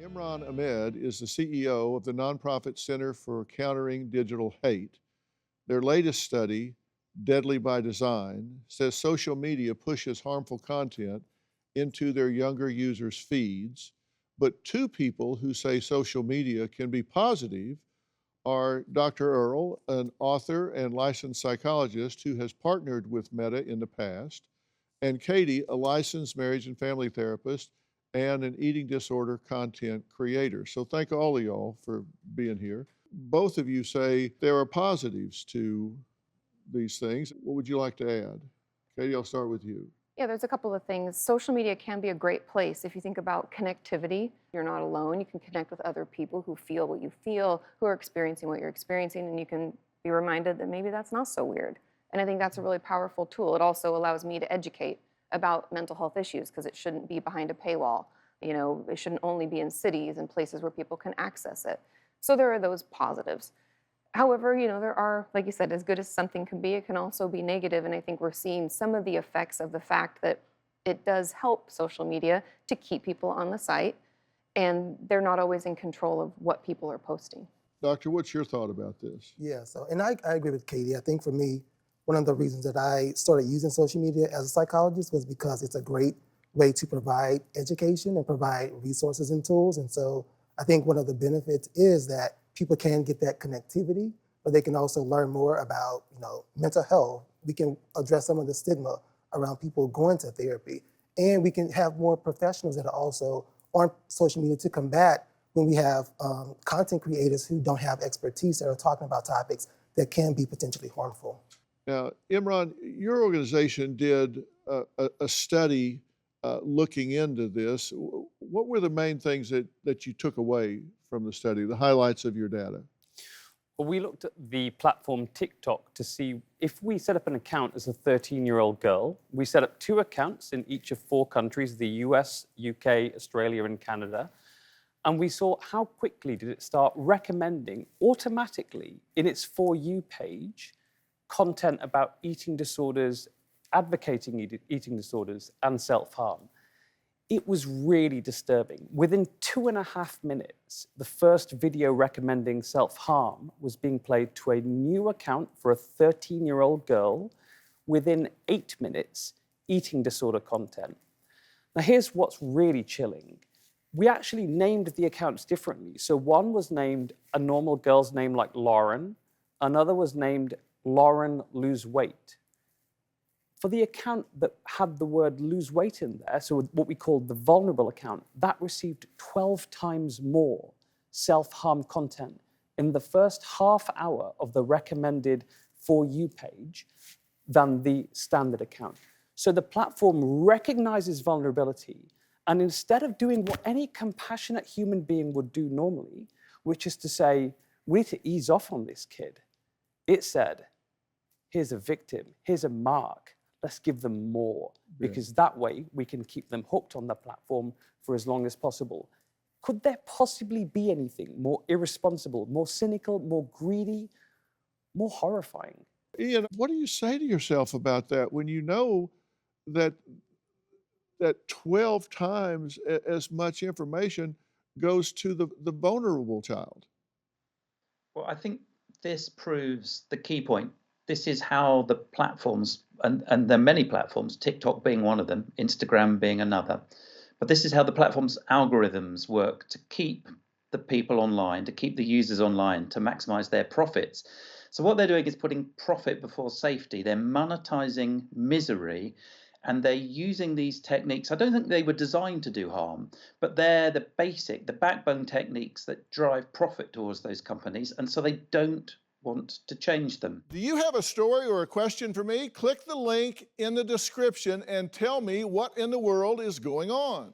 Imran Ahmed is the CEO of the nonprofit Center for Countering Digital Hate. Their latest study, Deadly by Design, says social media pushes harmful content into their younger users' feeds. But two people who say social media can be positive are Dr. Earl, an author and licensed psychologist who has partnered with Meta in the past, and Katie, a licensed marriage and family therapist and an eating disorder content creator. So thank all of y'all for being here. Both of you say there are positives to these things. What would you like to add? Katie, I'll start with you. Yeah, there's a couple of things. Social media can be a great place if you think about connectivity. You're not alone. You can connect with other people who feel what you feel, who are experiencing what you're experiencing, and you can be reminded that maybe that's not so weird. And I think that's a really powerful tool. It also allows me to educate about mental health issues because it shouldn't be behind a paywall. You know, it shouldn't only be in cities and places where people can access it. So there are those positives. However, you know, there are, like you said, as good as something can be, it can also be negative. And I think we're seeing some of the effects of the fact that it does help social media to keep people on the site, and they're not always in control of what people are posting. Doctor, what's your thought about this? Yeah, and I agree with Katie. I think for me, one of the reasons that I started using social media as a psychologist was because it's a great way to provide education and provide resources and tools. And so I think one of the benefits is that people can get that connectivity, but they can also learn more about, mental health. We can address some of the stigma around people going to therapy, and we can have more professionals that are also on social media to combat when we have content creators who don't have expertise that are talking about topics that can be potentially harmful. Now, Imran, your organization did a study looking into this. What were the main things that you took away from the study, the highlights of your data? Well, we looked at the platform TikTok to see if we set up an account as a 13-year-old girl. We set up 2 accounts in each of 4 countries, the US, UK, Australia, and Canada. And we saw how quickly did it start recommending automatically in its For You page content about eating disorders, advocating eating disorders, and self-harm. It was really disturbing. Within 2.5 minutes, the first video recommending self-harm was being played to a new account for a 13-year-old girl. Within 8 minutes, eating disorder content. Now, here's what's really chilling. We actually named the accounts differently. So one was named a normal girl's name like Lauren. Another was named Lauren Lose Weight. For the account that had the word lose weight in there, so what we called the vulnerable account, that received 12 times more self-harm content in the first half hour of the recommended For You page than the standard account. So the platform recognizes vulnerability, and instead of doing what any compassionate human being would do normally, which is to say, we need to ease off on this kid, it said, here's a victim, here's a mark, let's give them more, because that way we can keep them hooked on the platform for as long as possible. Could there possibly be anything more irresponsible, more cynical, more greedy, more horrifying? Ian, what do you say to yourself about that when you know that 12 times as much information goes to the vulnerable child? Well, I think this proves the key point. This is how the platforms, and there are many platforms, TikTok being one of them, Instagram being another, but this is how the platform's algorithms work to keep the people online, to keep the users online, to maximize their profits. So what they're doing is putting profit before safety. They're monetizing misery, and they're using these techniques. I don't think they were designed to do harm, but they're the backbone techniques that drive profit towards those companies, and so they don't want to change them. Do you have a story or a question for me? Click the link in the description and tell me what in the world is going on.